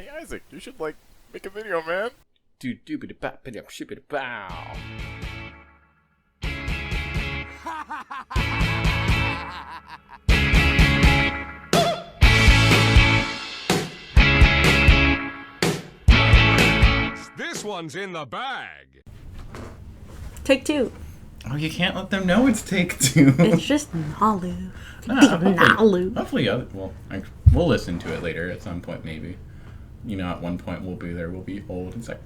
Hey Isaac, you should make a video, man. Do do ba ba ba ship it bow. This one's in the bag. Take two. Oh, you can't let them know it's take two. It's just Nalu. Hopefully, we'll listen to it later at some point, maybe. You know, at one point we'll be there. We'll be old. It's like,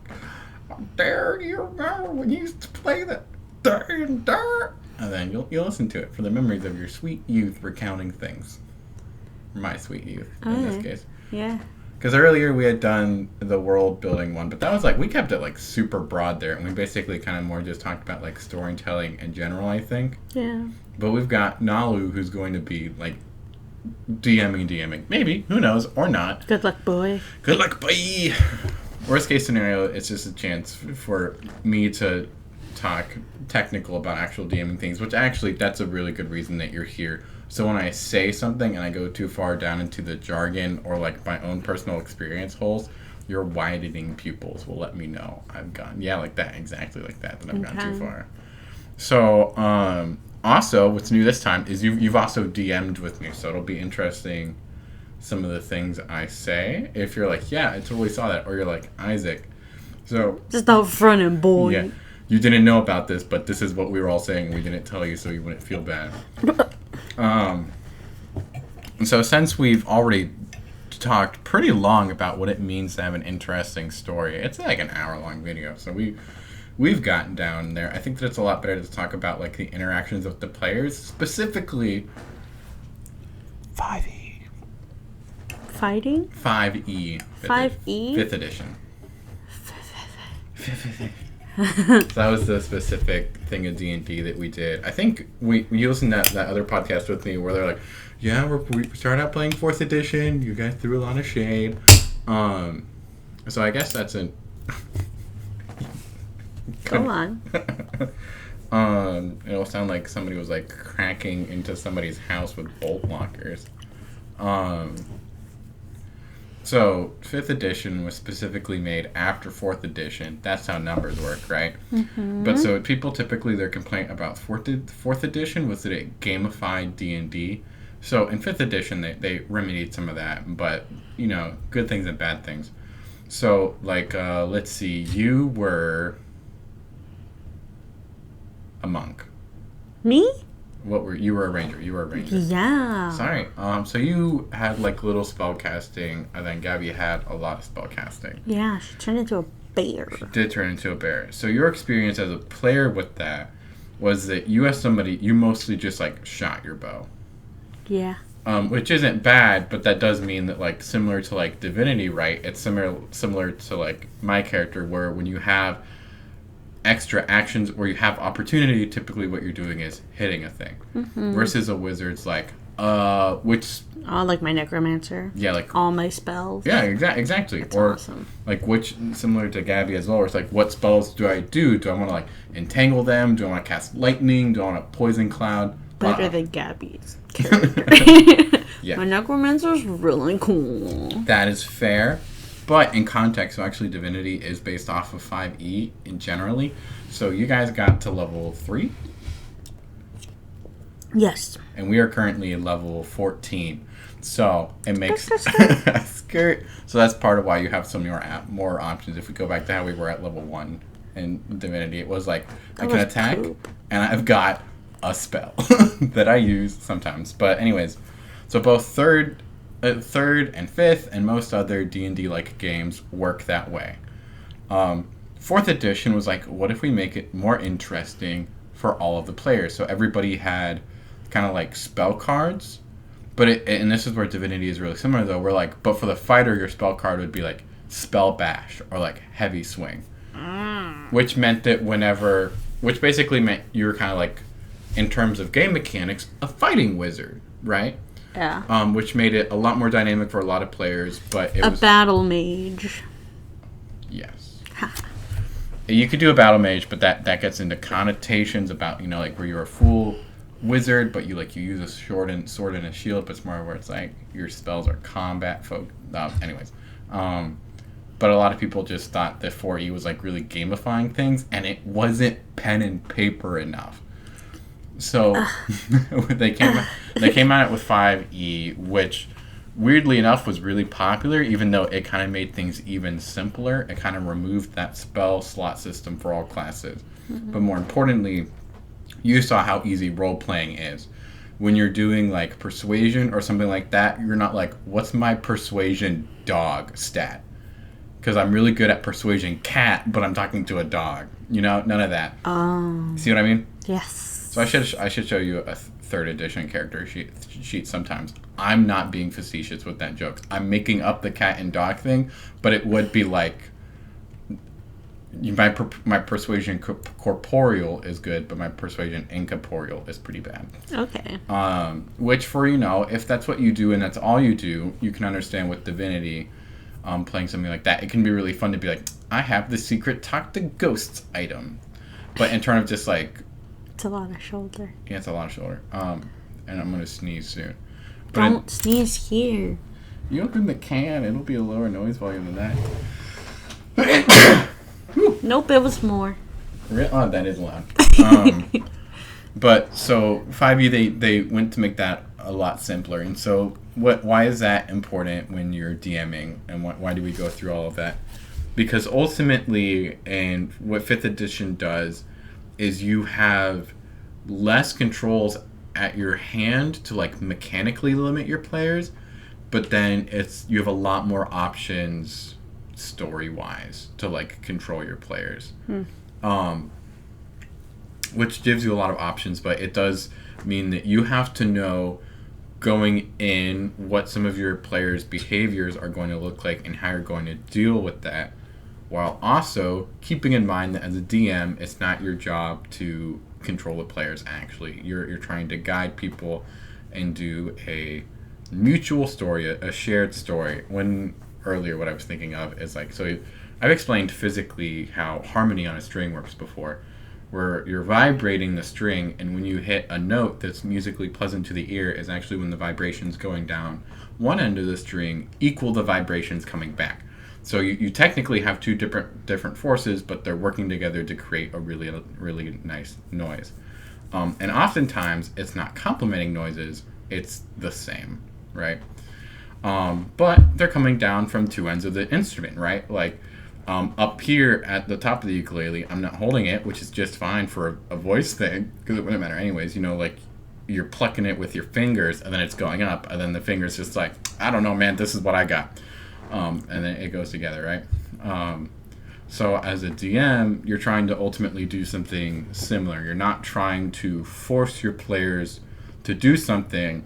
how dare you remember when you used to play that? And then you'll listen to it for the memories of your sweet youth recounting things. My sweet youth, in this case. Yeah. Because earlier we had done the world building one, but that was we kept it super broad there, and we basically kind of more just talked about storytelling in general, I think. Yeah. But we've got Nalu, who's going to be DMing. Maybe, who knows, or not. Good luck, boy. Good luck, boy. Worst case scenario, it's just a chance for me to talk technical about actual DMing things, which actually, that's a really good reason that you're here. So when I say something and I go too far down into the jargon or my own personal experience holes, your widening pupils will let me know I've gone, like that, exactly like that I've gone too far. So, also, what's new this time is you've also DM'd with me, so it'll be interesting some of the things I say. If you're like, yeah, I totally saw that, or you're like, Isaac, so... Just out front and boy. Yeah, you didn't know about this, but this is what we were all saying, and we didn't tell you so you wouldn't feel bad. And so since we've already talked pretty long about what it means to have an interesting story, it's an hour-long video, so we've gotten down there. I think that it's a lot better to talk about the interactions with the players, specifically 5e. Fighting? 5e. 5e? 5th edition. So that was the specific thing of D&D that we did. I think you listened to that other podcast with me where they're like, yeah, we started out playing 4th edition. You guys threw a lot of shade. So I guess that's an... Go on. It'll sound like somebody was cracking into somebody's house with bolt lockers. So 5th edition was specifically made after 4th edition. That's how numbers work, right? Mm-hmm. But so people typically, their complaint about 4th edition was that it gamified D&D. So in 5th edition, they remedied some of that, but, good things and bad things. So, let's see, you were a monk. Me? You were a ranger. Yeah. Sorry. So you had little spell casting, and then Gabby had a lot of spell casting. Yeah, she turned into a bear. She did turn into a bear. So your experience as a player with that was that you as somebody, you mostly just shot your bow. Yeah. Which isn't bad, but that does mean that similar to Divinity, right? It's similar to my character, where when you have extra actions where you have opportunity, typically what you're doing is hitting a thing. Mm-hmm. Versus a wizard's which... Oh, like my necromancer. Yeah, all my spells. Yeah, exactly. That's or awesome. Which, similar to Gabby as well, where it's what spells do I do? Do I want to entangle them? Do I want to cast lightning? Do I want to poison cloud? Better than Gabby's character. Yeah. My necromancer's really cool. That is fair. But in context, so actually Divinity is based off of 5e generally. So you guys got to level 3? Yes. And we are currently at level 14. So it makes... Skirt. So that's part of why you have some more options. If we go back to how we were at level 1 in Divinity, it was I can attack, and I've got a spell that I use sometimes. But anyways, so both third and 5th and most other D&D games work that way. 4th edition was what if we make it more interesting for all of the players? So everybody had kind of spell cards, but and this is where Divinity is really similar though. We're but for the fighter, your spell card would be spell bash or heavy swing, which meant that which basically meant you were kind of in terms of game mechanics, a fighting wizard, right? Yeah. Which made it a lot more dynamic for a lot of players, but it was... A battle mage. Yes. You could do a battle mage, but that gets into connotations about, where you're a full wizard, but you use a sword and a shield, but it's more where it's your spells are combat folk. Anyways. But a lot of people just thought that 4E was like really gamifying things, and it wasn't pen and paper enough. So they came at it with 5E, which weirdly enough was really popular, even though it kind of made things even simpler. It kind of removed that spell slot system for all classes. But more importantly, you saw how easy role playing is. When you're doing like persuasion or something like that, you're not like, what's my persuasion dog stat? Because I'm really good at persuasion cat, but I'm talking to a dog. You know, none of that. See what I mean? Yes. So I should show you a third edition character sheet sometimes. I'm not being facetious with that joke. I'm making up the cat and dog thing, but it would be like my persuasion corporeal is good, but my persuasion incorporeal is pretty bad. Okay. Which for if that's what you do and that's all you do, you can understand with Divinity. Playing something like that, it can be really fun to be like, I have the secret talk to ghosts item, but in terms of just like, It's a lot of shoulder. yeah, it's a lot of shoulder. And I'm gonna sneeze soon. But Don't sneeze here. you open the can, it'll be a lower noise volume than that. Nope, it was more. Oh, that is loud. But so 5e, they went to make that a lot simpler, and so why is that important when you're DMing, and why do we go through all of that? Because ultimately, and what 5th edition does is you have less controls at your hand to like mechanically limit your players, but then you have a lot more options story wise to like control your players. Which gives you a lot of options, but it does mean that you have to know going in what some of your players' behaviors are going to look like and how you're going to deal with that, while also keeping in mind that as a DM, it's not your job to control the players actually. You're trying to guide people and do a mutual story, a shared story. When earlier what I was thinking of is like, so I've explained physically how harmony on a string works before, where you're vibrating the string, and when you hit a note that's musically pleasant to the ear is actually when the vibrations going down one end of the string equal the vibrations coming back. So you technically have two different forces, but they're working together to create a really nice noise. And oftentimes it's not complementing noises, it's the same, right? But they're coming down from two ends of the instrument, right? Like up here at the top of the ukulele, I'm not holding it, which is just fine for a voice thing, because it wouldn't matter anyways. Like you're plucking it with your fingers, and then it's going up, and then the finger's just like, I don't know, man, this is what I got. And then it goes together, right? So as a DM, you're trying to ultimately do something similar. You're not trying to force your players to do something.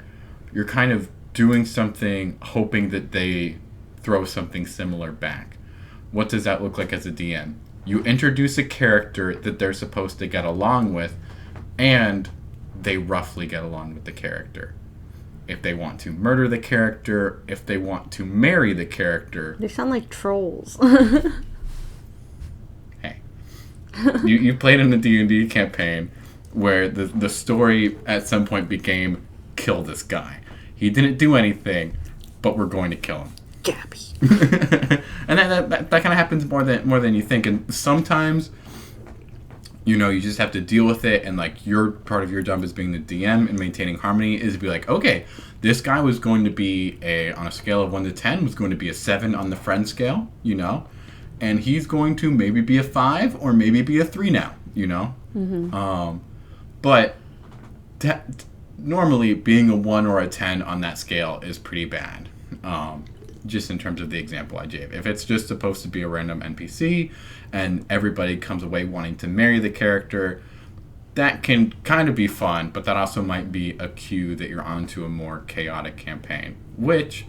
You're kind of doing something, hoping that they throw something similar back. What does that look like as a DM? You introduce a character that they're supposed to get along with, and they roughly get along with the character. If they want to murder the character, if they want to marry the character. They sound like trolls. Hey. You played in the D&D campaign where the story at some point became, kill this guy. He didn't do anything, but we're going to kill him. Gabby. And that kind of happens more than you think. And sometimes, you just have to deal with it. And like part of your job as being the DM and maintaining harmony is to be like, okay, this guy was going to be on a scale of 1 to 10, was going to be a 7 on the friend scale, and he's going to maybe be a 5 or maybe be a 3 now, Mm-hmm. But normally being a 1 or a 10 on that scale is pretty bad. Just in terms of the example I gave. If it's just supposed to be a random NPC and everybody comes away wanting to marry the character, that can kind of be fun, but that also might be a cue that you're onto a more chaotic campaign, which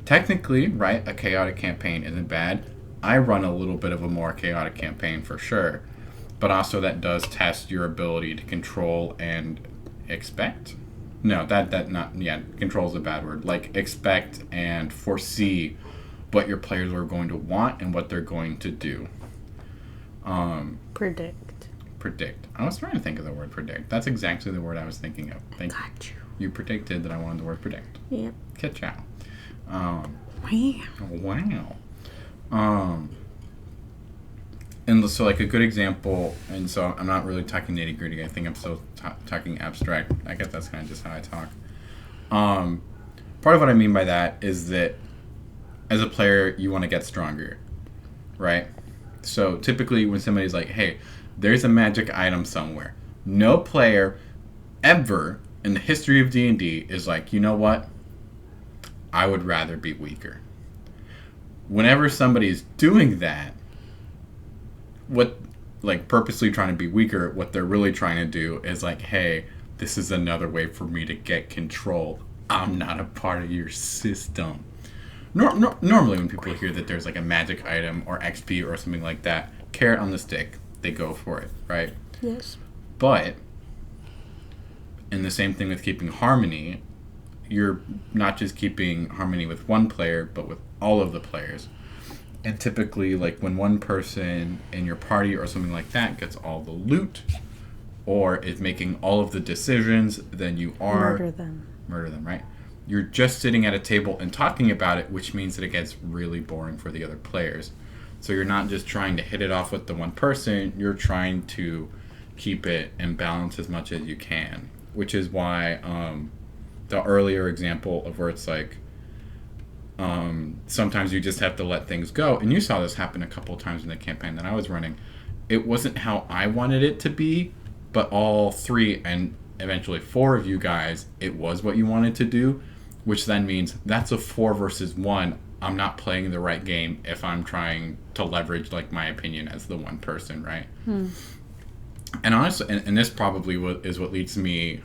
technically, right, a chaotic campaign isn't bad. I run a little bit of a more chaotic campaign for sure, but also that does test your ability to control and expect. No, control is a bad word. Like, expect and foresee what your players are going to want and what they're going to do. Predict. I was trying to think of the word predict. That's exactly the word I was thinking of. Thank you. Got you. You predicted that I wanted the word predict. Yep. Ka-chow. Wow. Wow. Um, and so like a good example, and so I'm not really talking nitty gritty. I think I'm still talking abstract. I guess that's kind of just how I talk. Part of what I mean by that is that as a player, you want to get stronger, right? So typically when somebody's like, hey, there's a magic item somewhere, no player ever in the history of D&D is like, you know what? I would rather be weaker. Whenever somebody's doing that, what, like, purposely trying to be weaker, what they're really trying to do is like, hey, this is another way for me to get control. I'm not a part of your system. Normally when people hear that there's like a magic item or XP or something like that, carrot on the stick, they go for it, right? Yes. But, and the same thing with keeping harmony, you're not just keeping harmony with one player, but with all of the players. And typically, like, when one person in your party or something like that gets all the loot, or is making all of the decisions, then you are... Murder them. Murder them, right? You're just sitting at a table and talking about it, which means that it gets really boring for the other players. So you're not just trying to hit it off with the one person, you're trying to keep it in balance as much as you can. Which is why the earlier example of where it's like, sometimes you just have to let things go. And you saw this happen a couple of times in the campaign that I was running. It wasn't how I wanted it to be, but all 3 and eventually 4 of you guys, it was what you wanted to do, which then means that's a 4 versus 1. I'm not playing the right game if I'm trying to leverage like my opinion as the one person, right? And honestly, and this probably is what leads to me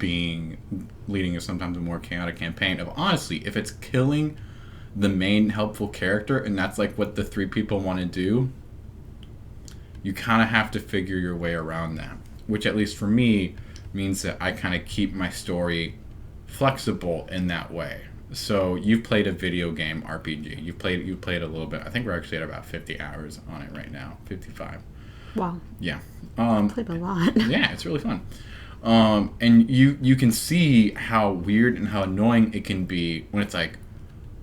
leading to sometimes a more chaotic campaign of, honestly, if it's killing the main helpful character and that's like what the 3 people want to do, you kind of have to figure your way around that, which at least for me means that I kind of keep my story flexible in that way. So you've played a video game RPG. You played a little bit. I think we're actually at about 50 hours on it right now. 55. Wow. Yeah. Played a lot. Yeah, it's really fun. And you can see how weird and how annoying it can be when it's like,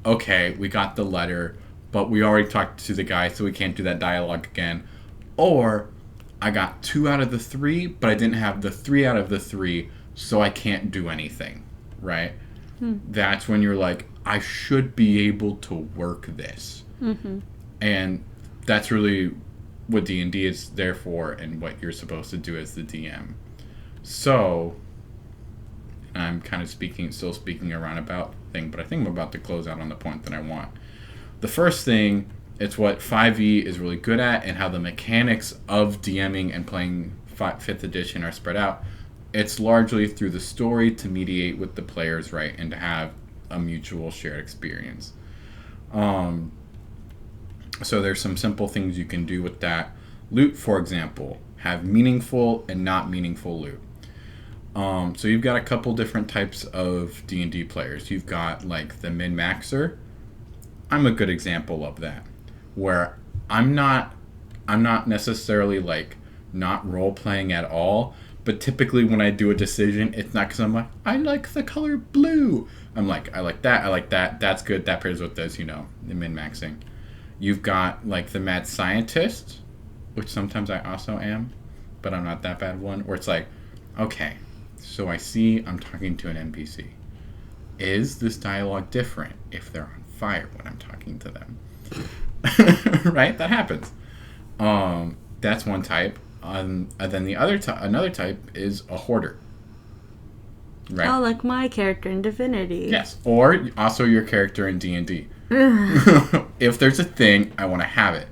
okay, we got the letter, but we already talked to the guy, so we can't do that dialogue again. Or I got 2 out of the 3, but I didn't have the 3 out of the 3, so I can't do anything, right? That's when you're like, I should be able to work this. And that's really what D&D is there for and what you're supposed to do as the DM. So, I'm kind of still speaking a roundabout thing, but I think I'm about to close out on the point that I want. The first thing, it's what 5e is really good at and how the mechanics of DMing and playing 5th edition are spread out. It's largely through the story to mediate with the players, right, and to have a mutual shared experience. So there's some simple things you can do with that. Loot, for example, have meaningful and not meaningful loot. So you've got a couple different types of D&D players. You've got like the min-maxer. I'm a good example of that, where I'm not necessarily like not role-playing at all, but typically when I do a decision, it's not because I'm like, I like the color blue. I'm like, I like that, that's good, that pairs with this, the min-maxing. You've got like the mad scientist, which sometimes I also am, but I'm not that bad one, where it's like, okay, so I see I'm talking to an NPC. Is this dialogue different if they're on fire when I'm talking to them? Right? That happens. That's one type. And then another type is a hoarder. Right? Oh, like my character in Divinity. Yes. Or also your character in D&D. If there's a thing, I want to have it.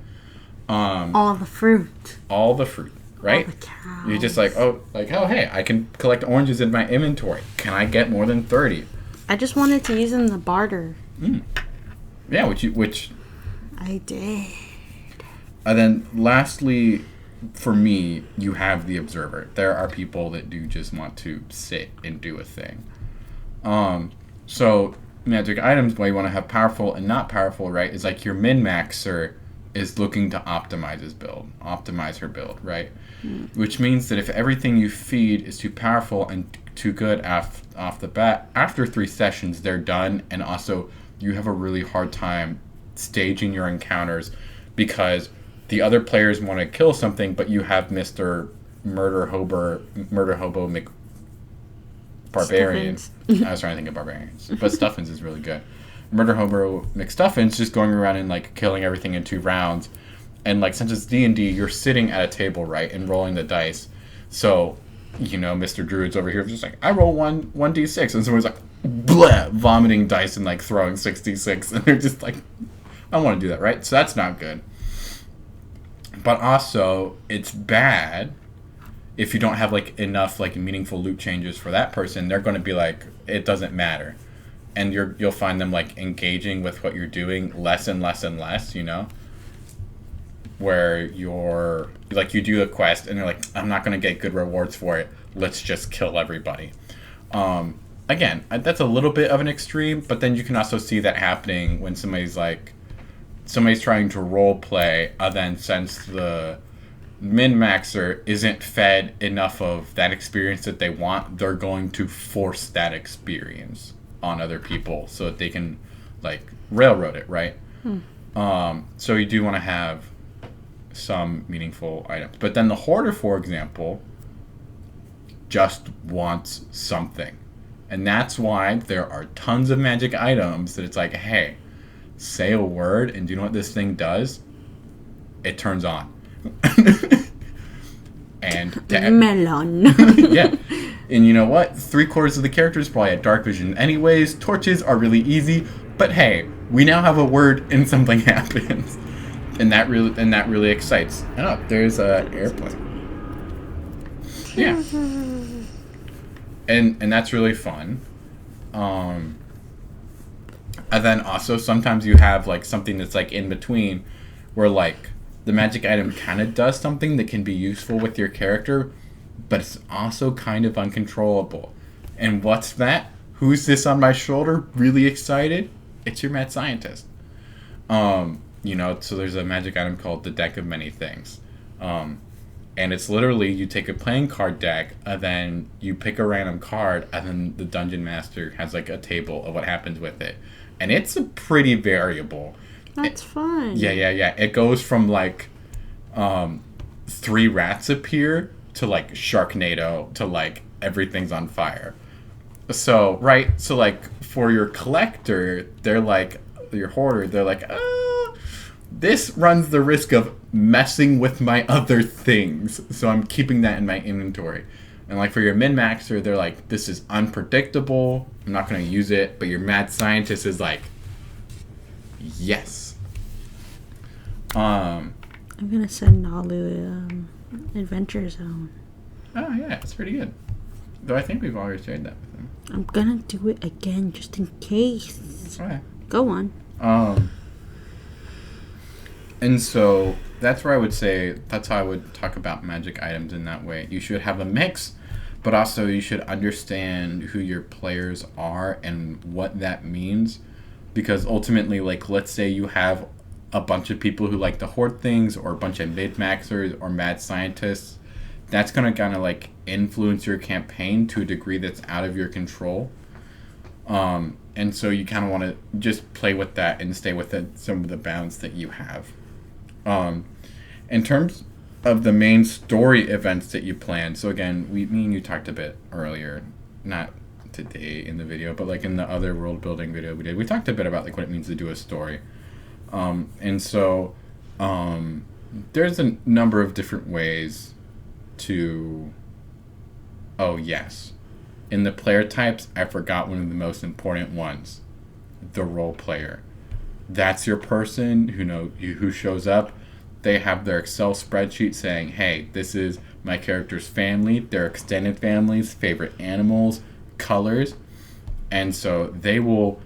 All the fruit. All the fruit. Right? All the cows. You're just like, oh, hey, I can collect oranges in my inventory. Can I get more than 30? I just wanted to use them to barter. Yeah, which I did. And then lastly, for me, you have the observer. There are people that do just want to sit and do a thing. So magic items, why you want to have powerful and not powerful, right, is like your min-maxer is looking to optimize her build, right? Which means that if everything you feed is too powerful and too good off the bat, after 3 sessions, they're done, and also you have a really hard time staging your encounters because the other players want to kill something, but you have Mr. Murder Hobo Barbarian. I was trying to think of barbarians, but Stuffins is really good. Murder Hobo McStuffins just going around and like killing everything in 2 rounds, and like since it's D&D, you're sitting at a table, right, and rolling the dice. So, you know, Mr. Druid's over here just like, I roll 1d6, and someone's like, blah, vomiting dice and like throwing 66, and they're just like, I don't want to do that, right? So that's not good. But also, it's bad if you don't have like enough like meaningful loot changes for that person. They're going to be like, it doesn't matter, and you'll find them like engaging with what you're doing less and less and less, you know, where you're like, you do a quest and they're like, I'm not going to get good rewards for it, let's just kill everybody. Again, that's a little bit of an extreme, but then you can also see that happening when somebody's trying to role play, then since the min-maxer isn't fed enough of that experience that they want, they're going to force that experience on other people so that they can like railroad it, right? So you do want to have some meaningful items. But then the hoarder, for example, just wants something. And that's why there are tons of magic items that it's like, hey, say a word, and do you know what this thing does? It turns on. And melon. Yeah. And you know what? 3/4 of the characters probably had dark vision anyways. Torches are really easy, but hey, we now have a word and something happens. And that really excites. And oh, there's an airplane. Yeah. And that's really fun. And then also sometimes you have like something that's like in between where like the magic item kind of does something that can be useful with your character, but it's also kind of uncontrollable. And what's that? Who's this on my shoulder? Really excited? It's your mad scientist. You know, so there's a magic item called the Deck of Many Things. And it's literally, you take a playing card deck, and then you pick a random card, and then the dungeon master has like a table of what happens with it. And it's a pretty variable. That's fun. Yeah. It goes from like 3 rats appear to like Sharknado to like everything's on fire. So, right, so like for your collector, they're like, your hoarder, they're like, this runs the risk of messing with my other things, so I'm keeping that in my inventory. And like for your min-maxer, they're like, this is unpredictable, I'm not going to use it. But your mad scientist is like, yes. I'm going to send Nalu Adventure Zone. Oh yeah, it's pretty good. Though I think we've already shared that with him. I'm going to do it again just in case. Okay. Go on. And so that's where I would say, that's how I would talk about magic items in that way. You should have a mix, but also you should understand who your players are and what that means. Because ultimately, like, let's say you have a bunch of people who like to hoard things, or a bunch of mid-maxers or mad scientists. That's going to kind of like influence your campaign to a degree that's out of your control. And so you kind of want to just play with that and stay within some of the bounds that you have. In terms of the main story events that you plan, so again, me and you talked a bit earlier, not today in the video, but like in the other world building video we talked a bit about like what it means to do a story. And so there's a number of different ways to... Oh, yes. In the player types, I forgot one of the most important ones. The role player. That's your person who shows up. They have their Excel spreadsheet saying, hey, this is my character's family, their extended families, favorite animals, colors. And so they will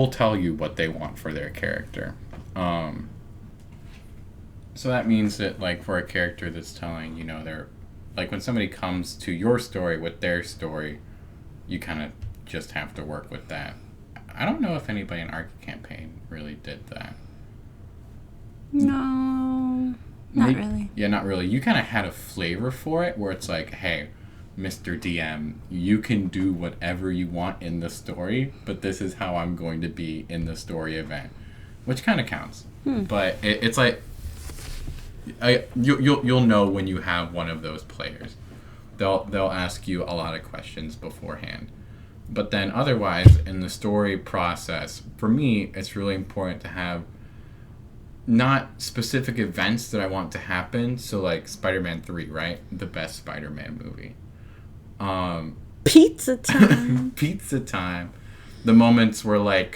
tell you what they want for their character. So that means that, like, for a character that's telling, they're... Like, when somebody comes to your story with their story, you kind of just have to work with that. I don't know if anybody in our campaign really did that. No, not really. Yeah, not really. You kind of had a flavor for it where it's like, hey, Mr. DM, you can do whatever you want in the story, but this is how I'm going to be in the story event. which kind of counts. But it's like you'll know when you have one of those players. They'll ask you a lot of questions beforehand. But then otherwise, in the story process, for me, it's really important to have not specific events that I want to happen. So like Spider-Man 3, right? The best Spider-Man movie. Pizza time. Pizza time. The moments where like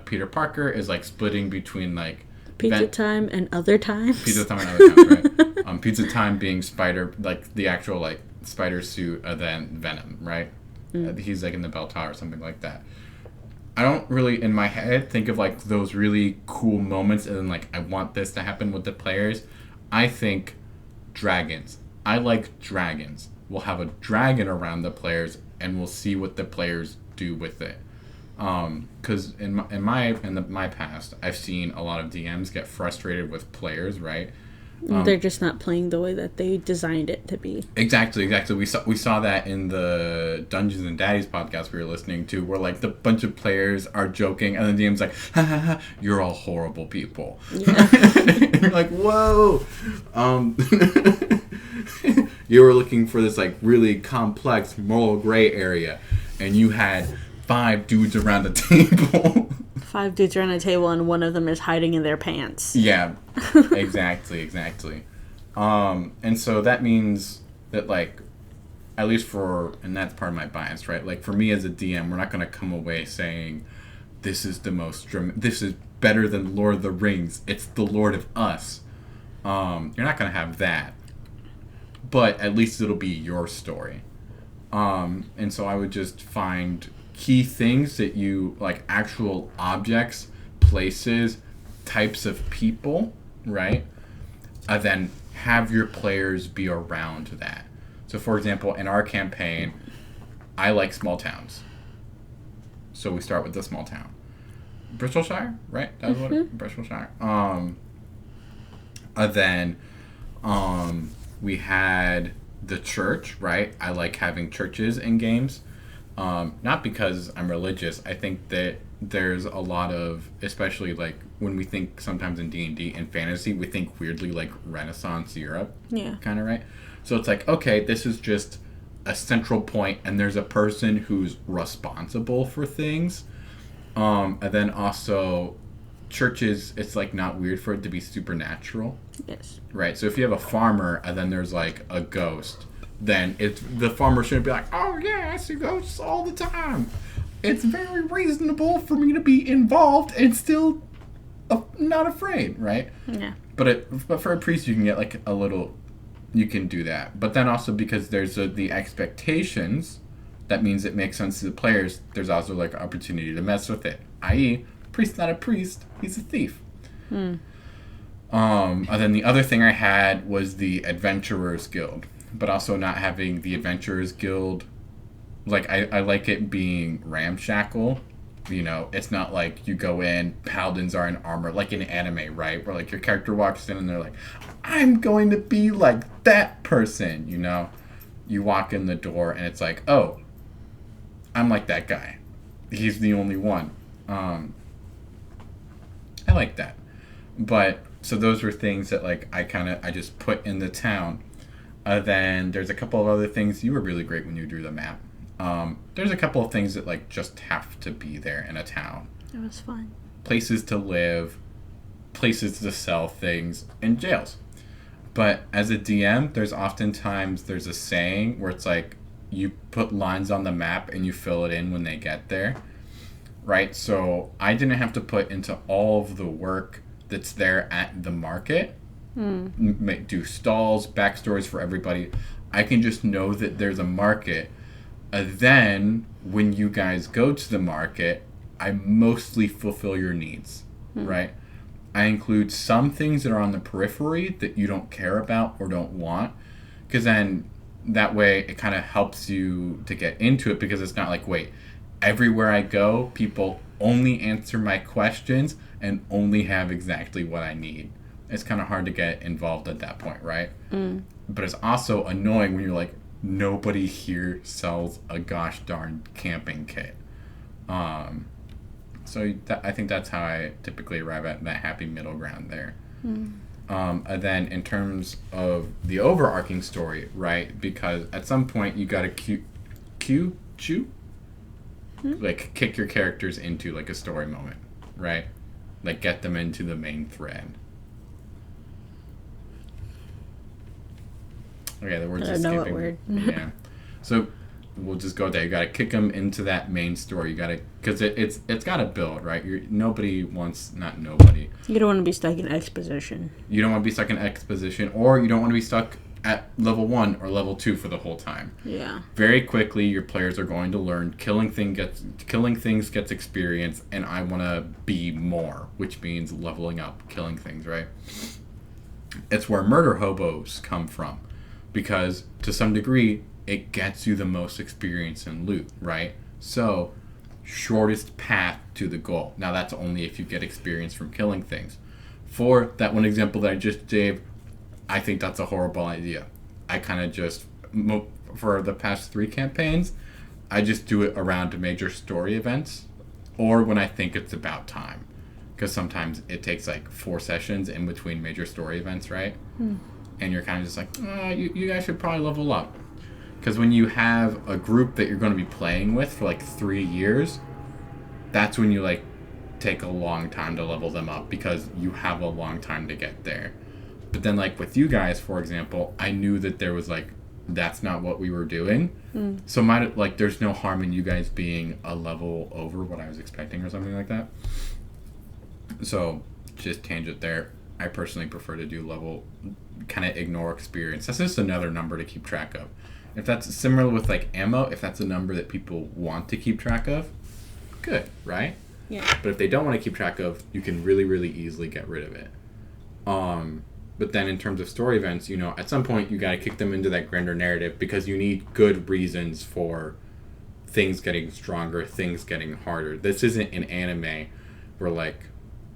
Peter Parker is like splitting between like Pizza time and other times. Pizza time and other times, right? Pizza time being Spider, like the actual like Spider suit, then Venom, right? He's like in the bell tower or something like that. I don't really, in my head, think of like those really cool moments and then like I want this to happen with the players. I think dragons. I like dragons. We'll have a dragon around the players and we'll see what the players do with it. Because in my past, I've seen a lot of DMs get frustrated with players, right? They're just not playing the way that they designed it to be. Exactly. We saw that in the Dungeons and Daddies podcast we were listening to, where like the bunch of players are joking, and the DM's like, "Ha ha ha! You're all horrible people." Yeah. And you're like, "Whoa!" You were looking for this like really complex moral gray area, and you had 5 dudes around the table. 5 dudes around a table and one of them is hiding in their pants. Yeah, exactly. And so that means that, like, at least and that's part of my bias, right? Like, for me as a DM, we're not going to come away saying, this is better than Lord of the Rings. It's the Lord of Us. You're not going to have that. But at least it'll be your story. And so I would just find key things that you like, actual objects, places, types of people, right? And then have your players be around that. So for example, in our campaign, I like small towns. So we start with the small town. Bristolshire, right? That was what it, Bristolshire. Then we had the church, right? I like having churches in games. Not because I'm religious. I think that there's a lot of, especially like when we think sometimes in D&D and fantasy, we think weirdly like Renaissance Europe. Yeah. Kind of, right? So it's like, okay, this is just a central point and there's a person who's responsible for things. And then also churches, it's like not weird for it to be supernatural. Yes. Right? So if you have a farmer and then there's like a ghost, then the farmer shouldn't be like, oh yeah, I see ghosts all the time. It's very reasonable for me to be involved and still not afraid, right? Yeah. But for a priest, you can get like a little, you can do that. But then also because there's the expectations, that means it makes sense to the players. There's also like an opportunity to mess with it. I.e., priest's not a priest, he's a thief. And then the other thing I had was the Adventurers Guild. But also not having the Adventurers Guild, like, I like it being ramshackle. You know, it's not like you go in, paladins are in armor, like in anime, right? Where, like, your character walks in and they're like, I'm going to be like that person, you know? You walk in the door and it's like, oh, I'm like that guy. He's the only one. I like that. But, so those were things that, like, I just put in the town. Then there's a couple of other things. You were really great when you drew the map. There's a couple of things that like just have to be there in a town. It was fun. Places to live, places to sell things, and jails. But as a DM, there's a saying where it's like you put lines on the map and you fill it in when they get there. Right? So I didn't have to put into all of the work that's there at the market. Do stalls, backstories for everybody. I can just know that there's a market. Then when you guys go to the market, I mostly fulfill your needs, right? I include some things that are on the periphery that you don't care about or don't want, because then that way it kind of helps you to get into it, because it's not like, wait, everywhere I go, people only answer my questions and only have exactly what I need. It's kind of hard to get involved at that point, right? But it's also annoying when you're like, nobody here sells a gosh darn camping kit. So I think that's how I typically arrive at that happy middle ground there. And then in terms of the overarching story, right? Because at some point you got to like kick your characters into like a story moment, right? Like get them into the main thread. Okay, the words I are don't know skipping. what word. Yeah. So we'll just go there. You got to kick them into that main story. You got to, because it's got to build, right? Nobody wants, not nobody. You don't want to be stuck in exposition. You don't want to be stuck in exposition, or you don't want to be stuck at level 1 or level 2 for the whole time. Yeah. Very quickly, your players are going to learn killing things gets experience, and I want to be more, which means leveling up, killing things, right? It's where murder hobos come from, because to some degree, it gets you the most experience and loot, right? So, shortest path to the goal. Now, that's only if you get experience from killing things. For that one example that I just gave, I think that's a horrible idea. I kind of just, for the past 3 campaigns, I just do it around major story events or when I think it's about time. Because sometimes it takes like 4 sessions in between major story events, right? And you're kind of just like, you guys should probably level up. Because when you have a group that you're going to be playing with for like 3 years, that's when you like take a long time to level them up because you have a long time to get there. But then like with you guys, for example, I knew that there was like, that's not what we were doing. So there's no harm in you guys being a level over what I was expecting or something like that. So just tangent there. I personally prefer to do level, kind of ignore experience. That's just another number to keep track of. If that's similar with like ammo, if that's a number that people want to keep track of, good, right? Yeah. But if they don't want to keep track of, you can really, really easily get rid of it. But then in terms of story events, at some point you got to kick them into that grander narrative because you need good reasons for things getting stronger, things getting harder. This isn't an anime where like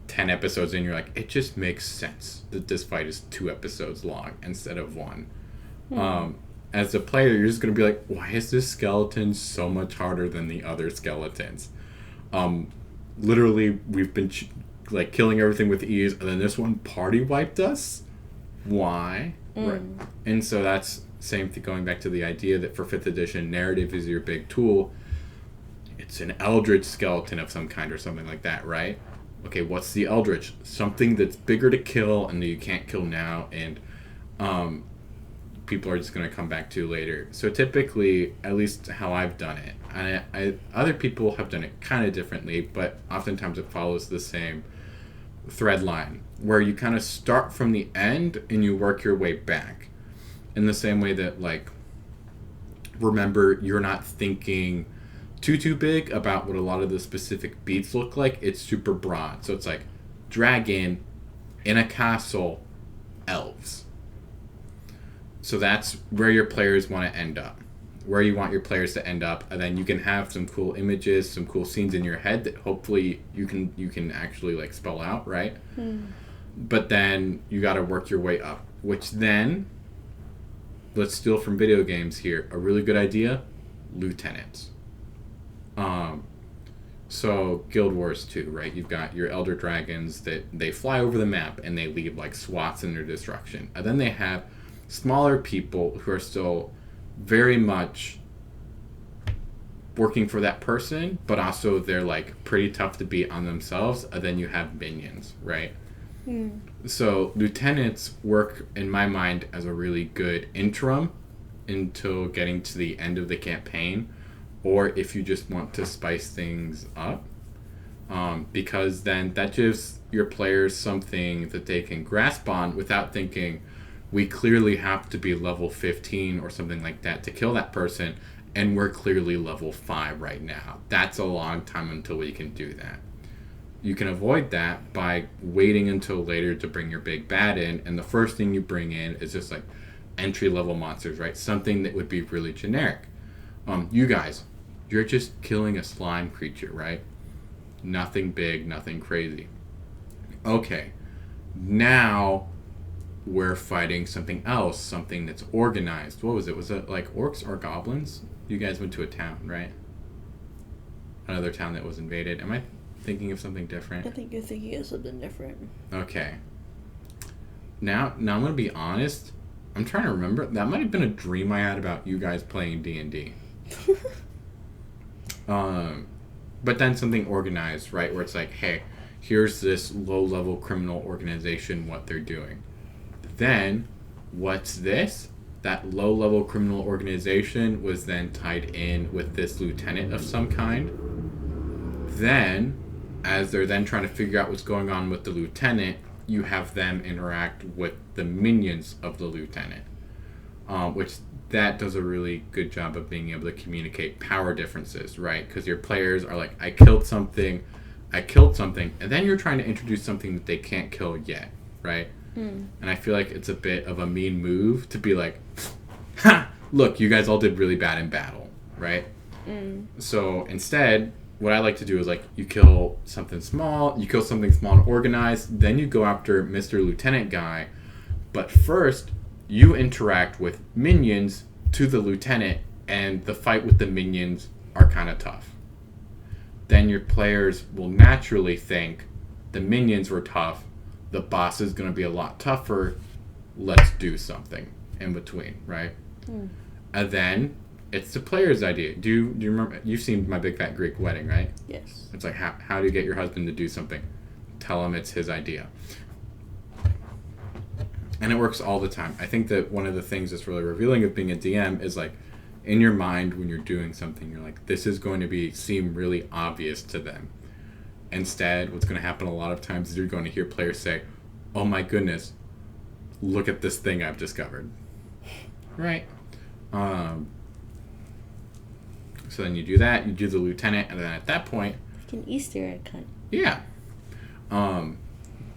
10 episodes in, you're like, it just makes sense that this fight is 2 episodes long instead of 1. As a player, you're just going to be like, why is this skeleton so much harder than the other skeletons? Literally, we've been like killing everything with ease, and then this one party wiped us? Why? Right. And so that's same thing, going back to the idea that for 5th edition, narrative is your big tool. It's an eldritch skeleton of some kind or something like that, right? Okay, what's the eldritch? Something that's bigger to kill and that you can't kill now, and people are just going to come back to later. So typically, at least how I've done it, other people have done it kind of differently, but oftentimes it follows the same thread line, where you kind of start from the end and you work your way back. In the same way that, like, remember, you're not thinking too big about what a lot of the specific beats look like. It's super broad. So it's like dragon in a castle, elves. So that's where your players want to end up, where you want your players to end up, and then you can have some cool images, some cool scenes in your head that hopefully you can actually like spell out, right? But then you got to work your way up, which then, let's steal from video games here. A really good idea, lieutenants. So Guild Wars 2, right? You've got your Elder Dragons that they fly over the map and they leave like SWATs in their destruction. And then they have smaller people who are still very much working for that person, but also they're like pretty tough to beat on themselves. And then you have minions, right? So lieutenants work, in my mind, as a really good interim until getting to the end of the campaign, or if you just want to spice things up, because then that gives your players something that they can grasp on without thinking, we clearly have to be level 15 or something like that to kill that person, and we're clearly level 5 right now. That's a long time until we can do that. You can avoid that by waiting until later to bring your big bad in, and the first thing you bring in is just like entry-level monsters, right? Something that would be really generic. You guys, you're just killing a slime creature, right? Nothing big, nothing crazy. Okay, now we're fighting something else, something that's organized. What was it? Was it like orcs or goblins? You guys went to a town, right? Another town that was invaded. Am I thinking of something different? I think you're thinking of something different. Okay. Now I'm gonna be honest. I'm trying to remember. That might have been a dream I had about you guys playing D&D. But then something organized, right? Where it's like, hey, here's this low-level criminal organization, what they're doing. Then, what's this? That low-level criminal organization was then tied in with this lieutenant of some kind. Then, as they're then trying to figure out what's going on with the lieutenant, you have them interact with the minions of the lieutenant, which that does a really good job of being able to communicate power differences, right? Because your players are like, I killed something, and then you're trying to introduce something that they can't kill yet, right? And I feel like it's a bit of a mean move to be like, ha, look, you guys all did really bad in battle, right? So instead, what I like to do is like, you kill something small and organized, then you go after Mr. Lieutenant guy, but first, you interact with minions to the lieutenant, and the fight with the minions are kind of tough. Then your players will naturally think the minions were tough, the boss is going to be a lot tougher, let's do something in between, right? And then it's the player's idea. Do you remember? You've seen My Big Fat Greek Wedding, right? Yes. It's like, how do you get your husband to do something? Tell him it's his idea. And it works all the time. I think that one of the things that's really revealing of being a DM is like, in your mind when you're doing something, you're like, this is going to seem really obvious to them. Instead, what's going to happen a lot of times is you're going to hear players say, oh my goodness, look at this thing I've discovered. Right? So then you do that, you do the lieutenant, and then at that point... Like an Easter egg hunt. Yeah.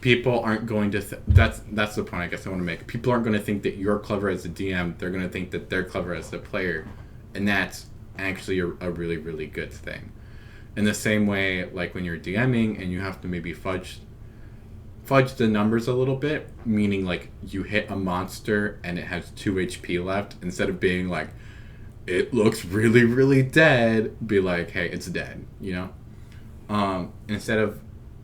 People aren't going to... That's the point I guess I want to make. People aren't going to think that you're clever as a DM. They're going to think that they're clever as the player. And that's actually a really, really good thing. In the same way, like when you're DMing and you have to maybe fudge the numbers a little bit, meaning like you hit a monster and it has 2 HP left, instead of being like, it looks really, really dead, be like, hey, it's dead, you know? Instead of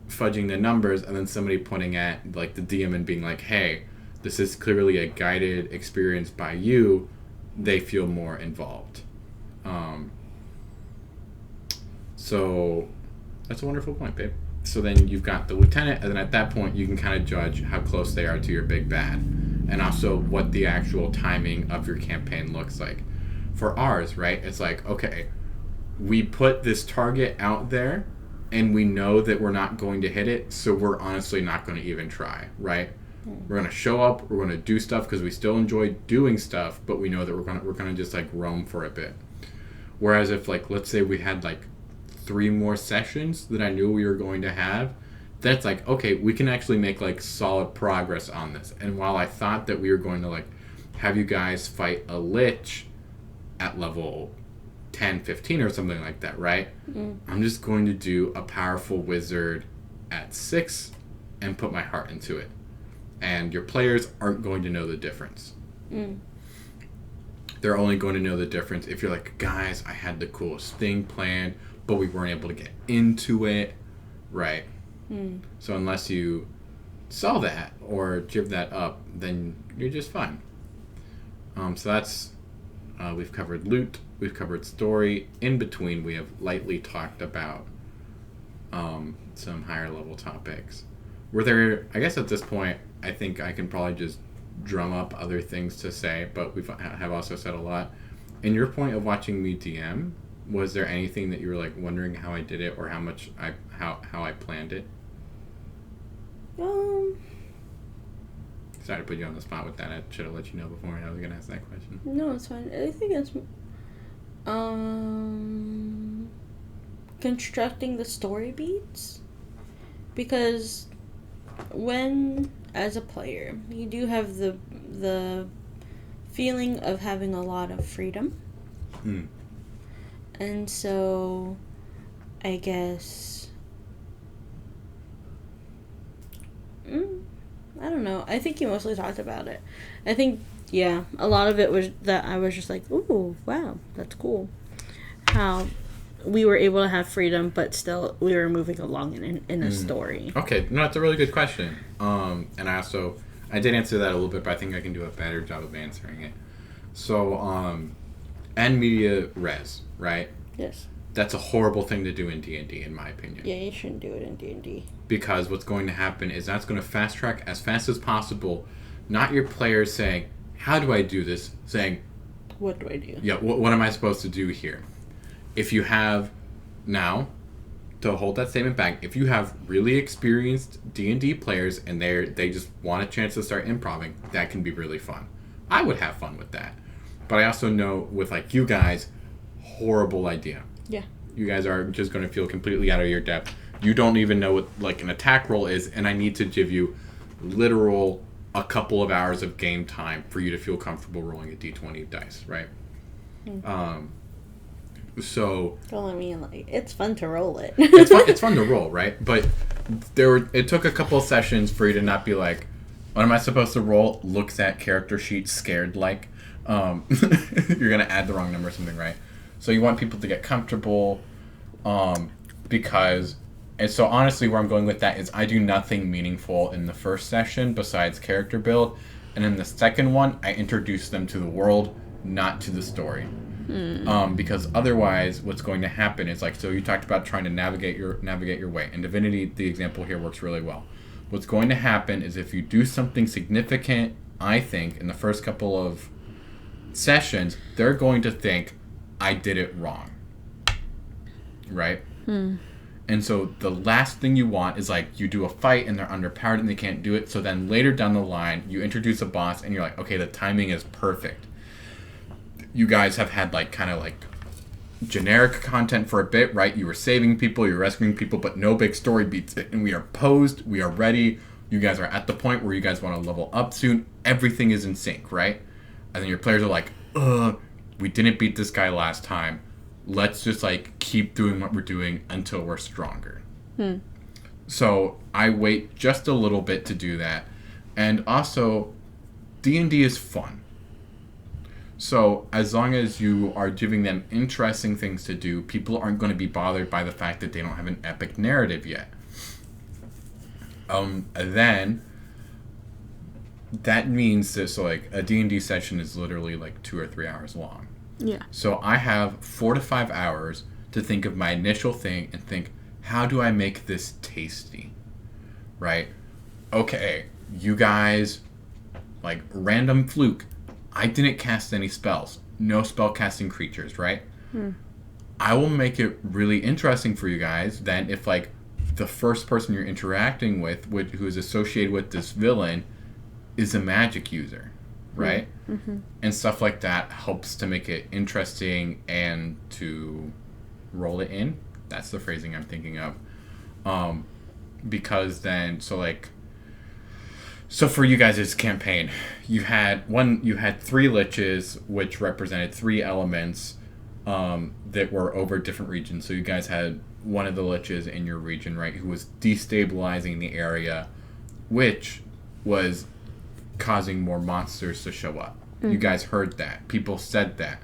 fudging the numbers and then somebody pointing at like the DM and being like, hey, this is clearly a guided experience by you, they feel more involved. So that's a wonderful point, babe. So then you've got the lieutenant, and then at that point you can kind of judge how close they are to your big bad, and also what the actual timing of your campaign looks like. For ours, right, it's like, okay, we put this target out there and we know that we're not going to hit it, so we're honestly not going to even try, right? We're going to show up, we're going to do stuff because we still enjoy doing stuff, but we know that we're going to just like roam for a bit. Whereas if like, let's say we had like 3 more sessions that I knew we were going to have, that's like, okay, we can actually make like solid progress on this. And while I thought that we were going to like have you guys fight a lich at level 10, 15 or something like that, right? I'm just going to do a powerful wizard at 6 and put my heart into it. And your players aren't going to know the difference. They're only going to know the difference if you're like, guys, I had the coolest thing planned, but we weren't able to get into it, right? So unless you sell that or give that up, then you're just fine. So that's, we've covered loot, we've covered story. In between, we have lightly talked about some higher level topics. Were there, I guess at this point, I think I can probably just drum up other things to say, but we have also said a lot. In your point of watching me DM, was there anything that you were like wondering how I did it or how I planned it? Sorry to put you on the spot with that. I should have let you know before I was going to ask that question. No, it's fine. I think it's constructing the story beats, because when as a player you do have the feeling of having a lot of freedom, and so I guess I don't know. I think you mostly talked about it. I think, a lot of it was that I was just like, ooh, wow, that's cool. How we were able to have freedom, but still we were moving along in a story. Okay, no, that's a really good question. And I did answer that a little bit, but I think I can do a better job of answering it. So, end media res, right? Yes. That's a horrible thing to do in D&D, in my opinion. Yeah, you shouldn't do it in D&D. Because what's going to happen is that's going to fast track as fast as possible, not your players saying, how do I do this? Saying, what do I do? Yeah, what am I supposed to do here? If you have, now, to hold that statement back, if you have really experienced D&D players and they just want a chance to start improvising, that can be really fun. I would have fun with that. But I also know with, like, you guys, horrible idea. Yeah. You guys are just going to feel completely out of your depth. You don't even know what, like, an attack roll is, and I need to give you literal a couple of hours of game time for you to feel comfortable rolling a d20 dice, right? Mm-hmm. So don't let me it's fun to roll it. it's fun to roll, right? But it took a couple of sessions for you to not be like, what am I supposed to roll? Looks at character sheet scared like. You're gonna add the wrong number or something, right? So you want people to get comfortable, because, and so honestly where I'm going with that is I do nothing meaningful in the first session besides character build, and in the second one I introduce them to the world, not to the story. Because otherwise what's going to happen is, like, so you talked about trying to navigate your way. In Divinity, the example here works really well. What's going to happen is if you do something significant, I think, in the first couple of sessions, they're going to think, I did it wrong. Right? And so the last thing you want is, like, you do a fight and they're underpowered and they can't do it. So then later down the line, you introduce a boss and you're like, okay, the timing is perfect. You guys have had, like, kind of, like, generic content for a bit, right? You were saving people, you're rescuing people, but no big story beats it. And we are posed, we are ready. You guys are at the point where you guys want to level up soon. Everything is in sync, right? And then your players are like, we didn't beat this guy last time. Let's just, like, keep doing what we're doing until we're stronger. So I wait just a little bit to do that. And also, D&D is fun. So as long as you are giving them interesting things to do, people aren't going to be bothered by the fact that they don't have an epic narrative yet. Then that means that, so, like, a D&D session is literally like 2 or 3 hours long. Yeah. So I have 4 to 5 hours to think of my initial thing and think, how do I make this tasty? Right? Okay, you guys, like, random fluke. I didn't cast any spells. No spell casting creatures, right? I will make it really interesting for you guys then if, like, the first person you're interacting with who is associated with this villain is a magic user, right? And stuff like that helps to make it interesting and to roll it in. That's the phrasing I'm thinking of. Because then, so, like, so for you guys' campaign, you had 3 liches, which represented 3 elements that were over different regions. So you guys had one of the liches in your region, right, who was destabilizing the area, which was causing more monsters to show up. You guys heard that. People said that.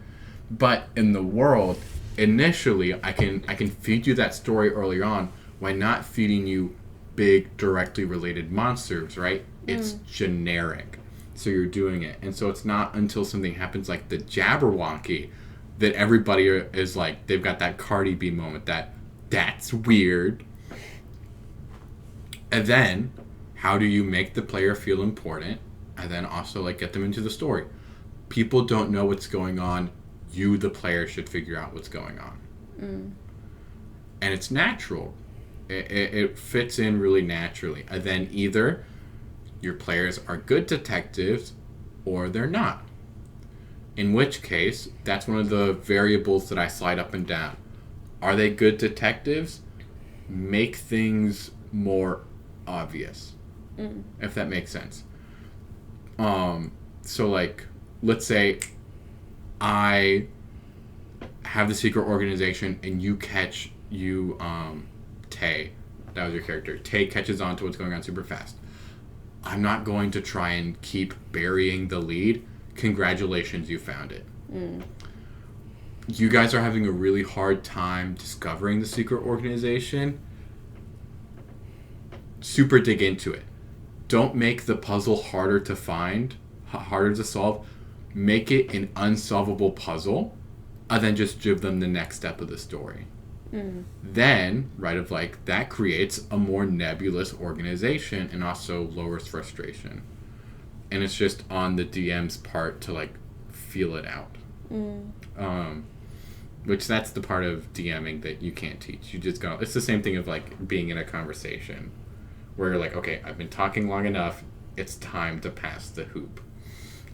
But in the world, initially, I can feed you that story early on by not feeding you big, directly related monsters, right? It's generic. So you're doing it. And so it's not until something happens like the Jabberwocky that everybody is like, they've got that Cardi B moment, that's weird. And then, how do you make the player feel important? And then also, like, get them into the story. People don't know what's going on. You, the player, should figure out what's going on. And it's natural. It fits in really naturally. And then either your players are good detectives or they're not. In which case, that's one of the variables that I slide up and down. Are they good detectives? Make things more obvious. If that makes sense. So, like, let's say I have the secret organization and you catch Tay. That was your character. Tay catches on to what's going on super fast. I'm not going to try and keep burying the lead. Congratulations, you found it. you guys are having a really hard time discovering the secret organization, super dig into it. Don't make the puzzle harder to find, harder to solve. Make it an unsolvable puzzle, and then just give them the next step of the story. Then, right, of like, that creates a more nebulous organization and also lowers frustration. And it's just on the DM's part to like feel it out. Which that's the part of DMing that you can't teach. You just go, it's the same thing of like being in a conversation where you're like, okay, I've been talking long enough, it's time to pass the hoop.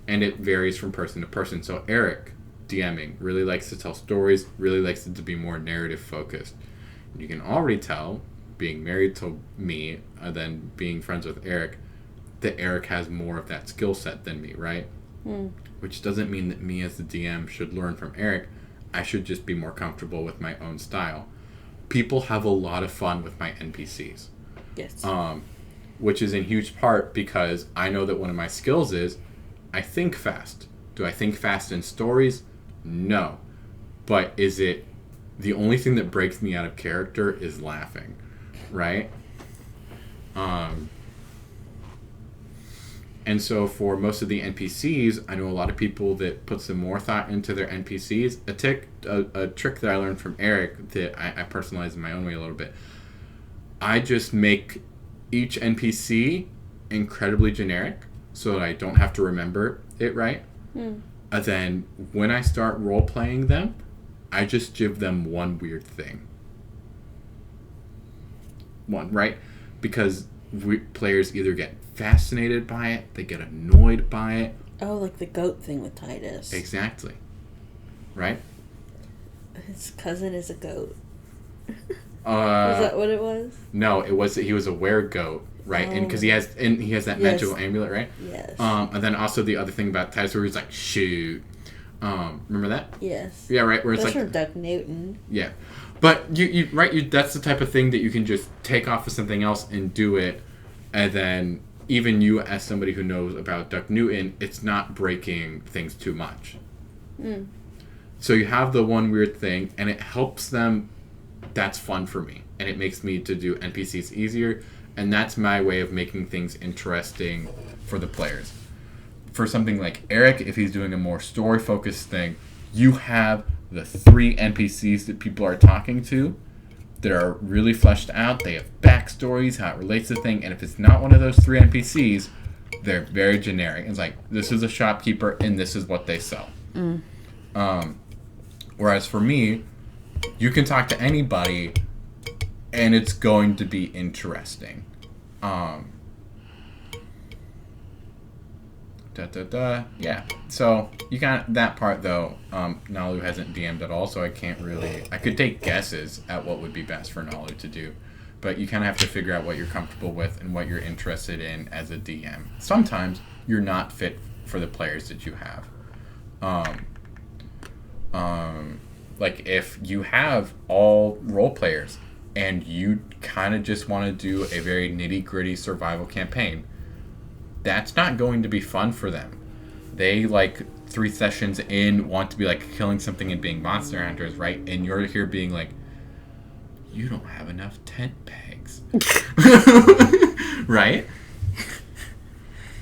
And it varies from person to person. So Eric, DMing, really likes to tell stories, really likes it to be more narrative focused. You can already tell, being married to me, than being friends with Eric, that Eric has more of that skill set than me, right? Which doesn't mean that me as the DM should learn from Eric. I should just be more comfortable with my own style. People have a lot of fun with my NPCs. Yes. Which is in huge part because I know that one of my skills is I think fast. Do I think fast in stories? No. But is it the only thing that breaks me out of character is laughing, right? And so for most of the NPCs, I know a lot of people that put some more thought into their NPCs. A trick that I learned from Eric that I personalize in my own way a little bit. I just make each NPC incredibly generic so that I don't have to remember it, right? And then when I start role-playing them, I just give them one weird thing. One, right? Because players either get fascinated by it, they get annoyed by it. Oh, like the goat thing with Titus. Exactly. Right? His cousin is a goat. Was that what it was? No, it was that he was a were-goat, right? And because he has that magical amulet, right? Yes. And then also the other thing about Titus where he's like, shoot. Remember that? Yes. Yeah, right. Where it's That's like from Duck Newton. Yeah, but you that's the type of thing that you can just take off of something else and do it, and then even you as somebody who knows about Duck Newton, it's not breaking things too much. So you have the one weird thing, and it helps them. That's fun for me, and it makes me to do NPCs easier, and that's my way of making things interesting for the players. For something like Eric, if he's doing a more story-focused thing, you have the 3 NPCs that people are talking to that are really fleshed out. They have backstories, how it relates to the thing, and if it's not one of those 3 NPCs, they're very generic. It's like, this is a shopkeeper, and this is what they sell. Whereas for me, you can talk to anybody, and it's going to be interesting. Yeah. So you got that part though. Nalu hasn't DM'd at all, so I can't really. I could take guesses at what would be best for Nalu to do, but you kind of have to figure out what you're comfortable with and what you're interested in as a DM. Sometimes you're not fit for the players that you have. Like if you have all role players and you kind of just want to do a very nitty-gritty survival campaign, that's not going to be fun for them. They, like, 3 sessions in, want to be, like, killing something and being monster hunters, right? And you're here being like, you don't have enough tent pegs. Right?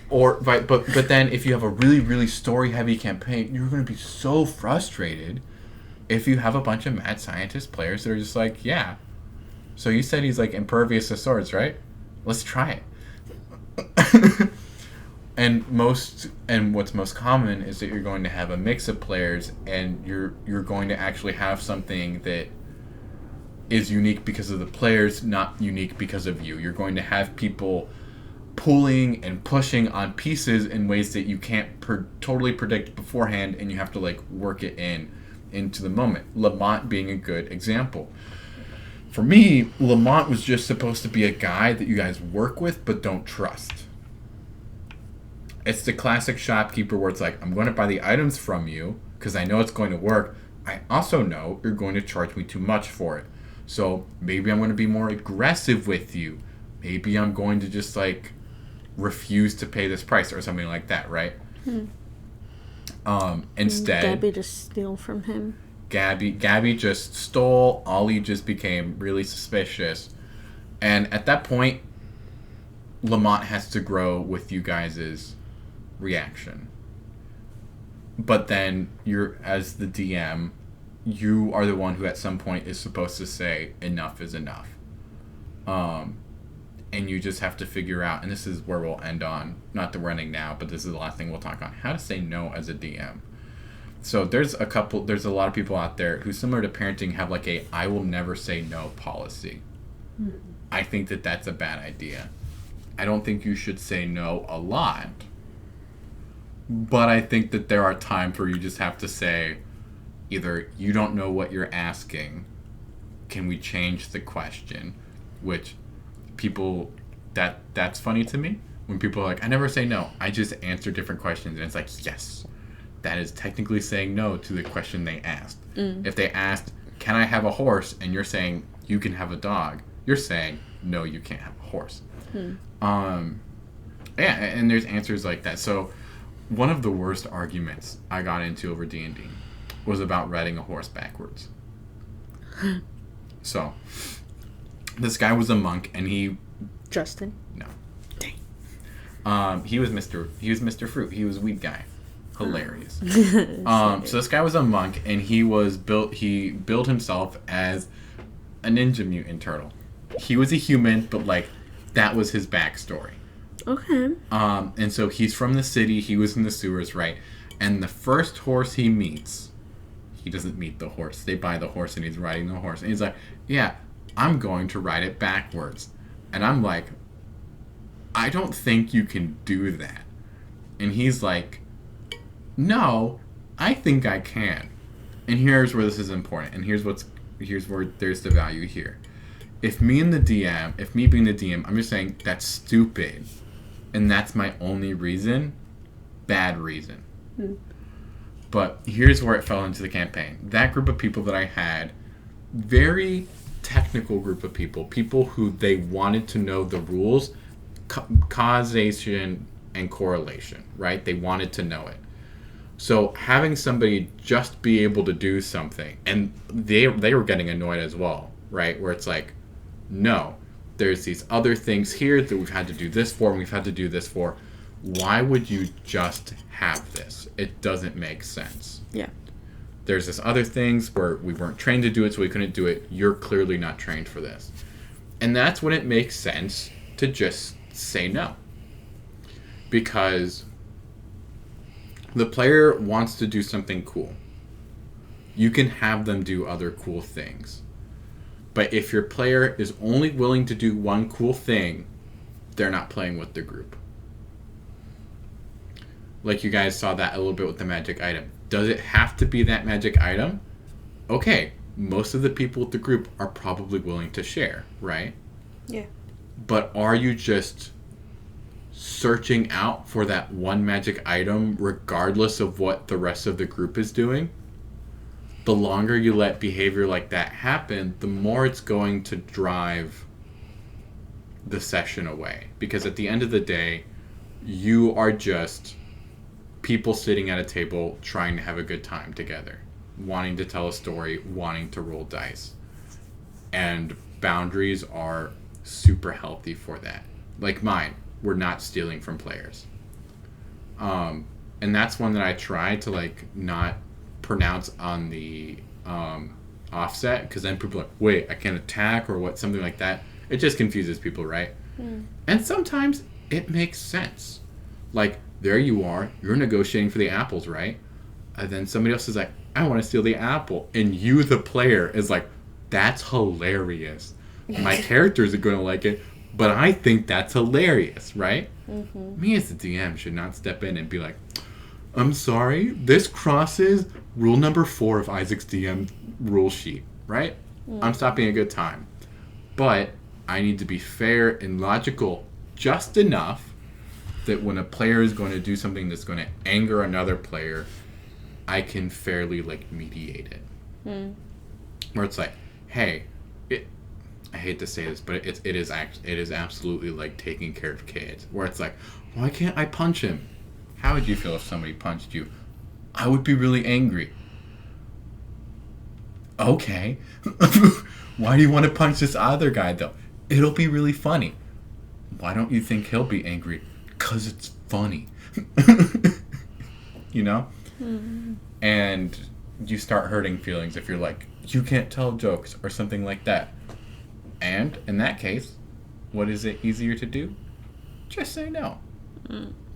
Or, but then if you have a really, really story-heavy campaign, you're going to be so frustrated if you have a bunch of mad scientist players that are just like, yeah. So you said he's, like, impervious to swords, right? Let's try it. And what's most common is that you're going to have a mix of players, and you're going to actually have something that is unique because of the players, not unique because of you. You're going to have people pulling and pushing on pieces in ways that you can't totally predict beforehand, and you have to like work it into the moment. Lamont being a good example. For me, Lamont was just supposed to be a guy that you guys work with but don't trust. It's the classic shopkeeper where it's like, I'm going to buy the items from you because I know it's going to work. I also know you're going to charge me too much for it. So maybe I'm going to be more aggressive with you. Maybe I'm going to just like refuse to pay this price or something like that, right? Instead, Gabby just steal from him. Gabby just stole. Ollie just became really suspicious. And at that point, Lamont has to grow with you guys' reaction. But then you're, as the DM, you are the one who at some point is supposed to say enough is enough. And you just have to figure out, and this is where we'll end on, not that we're ending now, but this is the last thing we'll talk on, how to say no as a DM. So there's a lot of people out there who, similar to parenting, have like a I will never say no policy. I think that that's a bad idea. I don't think you should say no a lot. But I think that there are times where you just have to say, either you don't know what you're asking, can we change the question? Which people, that's funny to me. When people are like, I never say no, I just answer different questions. And it's like, yes, that is technically saying no to the question they asked. If they asked, can I have a horse? And you're saying, you can have a dog. You're saying, no, you can't have a horse. Yeah, and there's answers like that. So one of the worst arguments I got into over D&D was about riding a horse backwards. So this guy was a monk, and he... Justin? No. He was Mr. Fruit. He was weed guy. Hilarious. So this guy was a monk, and he built himself as a ninja mutant turtle. He was a human, but like that was his backstory. Okay. And so he's from the city. He was in the sewers, right? And the first horse he meets, he doesn't meet the horse. They buy the horse, and he's riding the horse, and he's like, "Yeah, I'm going to ride it backwards." And I'm like, "I don't think you can do that." And he's like, "No, I think I can." And here's where this is important. And here's where there's the value here. If me being the DM, I'm just saying that's stupid, and that's my only reason, bad reason. But here's where it fell into the campaign. That group of people that I had, very technical group of people who they wanted to know the rules, causation and correlation, right? They wanted to know it. So having somebody just be able to do something, and they were getting annoyed as well, right? Where it's like, no, there's these other things here that we've had to do this for, and we've had to do this for. Why would you just have this? It doesn't make sense. Yeah. There's this other things where we weren't trained to do it, so we couldn't do it. You're clearly not trained for this. And that's when it makes sense to just say no. Because the player wants to do something cool. You can have them do other cool things. But if your player is only willing to do one cool thing, they're not playing with the group. Like you guys saw that a little bit with the magic item. Does it have to be that magic item? Okay, most of the people with the group are probably willing to share, right? Yeah. But are you just searching out for that one magic item regardless of what the rest of the group is doing? The longer you let behavior like that happen, the more it's going to drive the session away. Because at the end of the day, you are just people sitting at a table trying to have a good time together, wanting to tell a story, wanting to roll dice. And boundaries are super healthy for that. Like mine, we're not stealing from players. And that's one that I try to like not pronounce on the offset, because then people are like, wait, I can't attack or what, something like that. It just confuses people, right? And sometimes it makes sense. Like, there you are, you're negotiating for the apples, right? And then somebody else is like, I want to steal the apple. And you, the player, is like, that's hilarious. My characters are going to like it, but I think that's hilarious, right? Me as the DM should not step in and be like, I'm sorry, this crosses rule number 4 of Isaac's DM rule sheet, right? I'm stopping a good time. But I need to be fair and logical just enough that when a player is going to do something that's going to anger another player, I can fairly like mediate it. Where it's like, hey, I hate to say this, but it is absolutely like taking care of kids. Where it's like, why can't I punch him? How would you feel if somebody punched you? I would be really angry. Okay. Why do you want to punch this other guy, though? It'll be really funny. Why don't you think he'll be angry? 'Cause it's funny. You know? Mm-hmm. And you start hurting feelings if you're like, you can't tell jokes or something like that. And in that case, what is it easier to do? Just say no.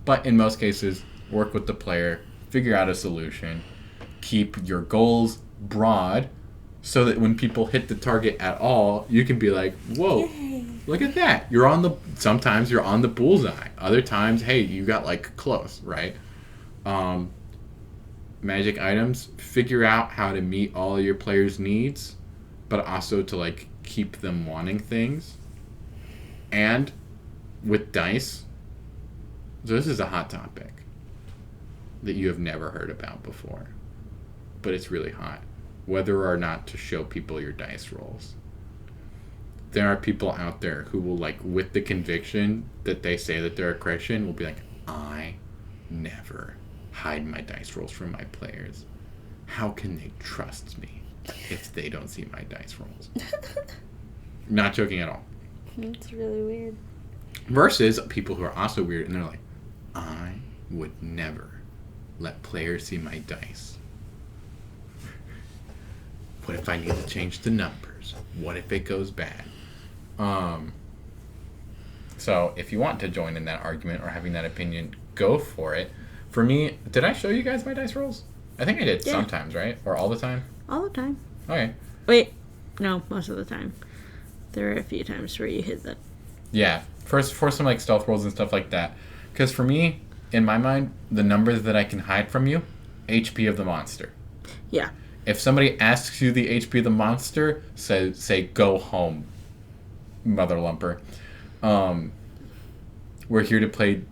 But in most cases, work with the player, figure out a solution, keep your goals broad so that when people hit the target at all, you can be like, whoa, Yay. look at that. Sometimes you're on the bullseye. Other times, hey, you got like close, right? Magic items, figure out how to meet all of your players' needs, but also to like keep them wanting things. And with dice, so this is a hot topic that you have never heard about before, but it's really hot. Whether or not to show people your dice rolls. There are people out there who will, like, with the conviction that they say that they're a Christian, will be like, I never hide my dice rolls from my players. How can they trust me if they don't see my dice rolls? Not joking at all. That's really weird. Versus people who are also weird and they're like, I would never let players see my dice. What if I need to change the numbers? What if it goes bad? So if you want to join in that argument or having that opinion, go for it. For me, did I show you guys my dice rolls? I think I did sometimes, right? Or all the time? All the time. Okay. Wait, no, most of the time. There are a few times where you hit that. Yeah, for some like stealth rolls and stuff like that. Because for me, in my mind, the numbers that I can hide from you, HP of the monster. Yeah. If somebody asks you the HP of the monster, say go home, mother lumper. We're here to play.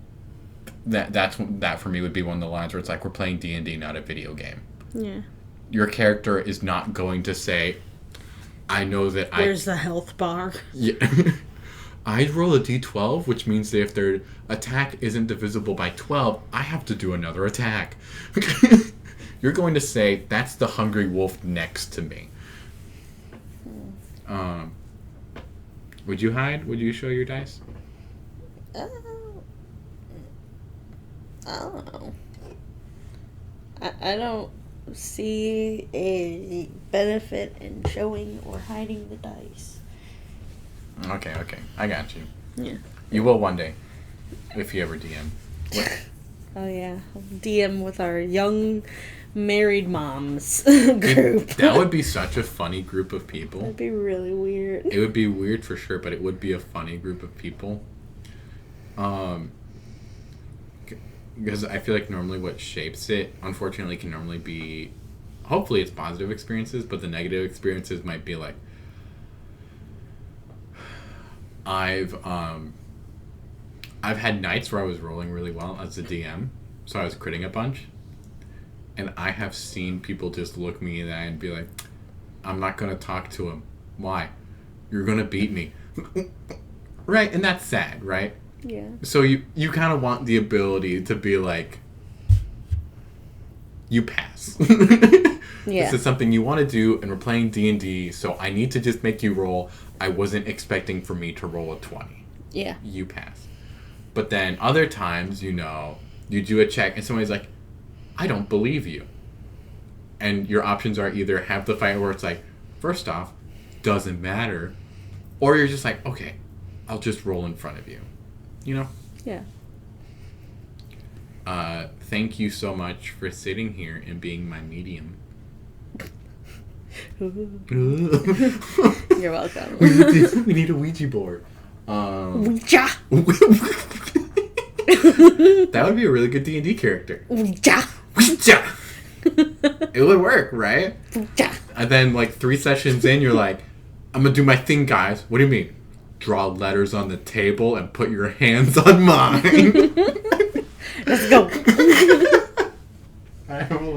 That for me would be one of the lines where it's like we're playing D&D, not a video game. Yeah. Your character is not going to say, I know that Where's the health bar? Yeah. I roll a d12, which means that if their attack isn't divisible by 12, I have to do another attack. You're going to say, that's the hungry wolf next to me. Would you hide? Would you show your dice? I don't know. I don't see a benefit in showing or hiding the dice. Okay. I got you. Yeah. You will one day. If you ever DM. Oh yeah. DM with our young married moms group. That would be such a funny group of people. That'd be really weird. It would be weird for sure, but it would be a funny group of people. Because I feel like normally what shapes it, unfortunately, can normally be, hopefully it's positive experiences, but the negative experiences might be like, I've had nights where I was rolling really well as a DM, so I was critting a bunch, and I have seen people just look me in the eye and be like, I'm not going to talk to him. Why? You're going to beat me. Right, and that's sad, right? Yeah. So you kind of want the ability to be like, you pass. Yeah. This is something you want to do, and we're playing D&D, so I need to just make you roll. I wasn't expecting for me to roll a 20. Yeah. You pass. But then other times, you do a check, and somebody's like, I don't believe you. And your options are either have the fight where it's like, first off, doesn't matter, or you're just like, okay, I'll just roll in front of you. You know? Yeah. Thank you so much for sitting here and being my medium. You're welcome. We need a Ouija board. Ouija. That would be a really good D&D character. Ouija. Ouija. It would work, right? Ouija. And then, like, 3 sessions in, you're like, I'm gonna do my thing, guys. What do you mean? Draw letters on the table and put your hands on mine. Let's go. I will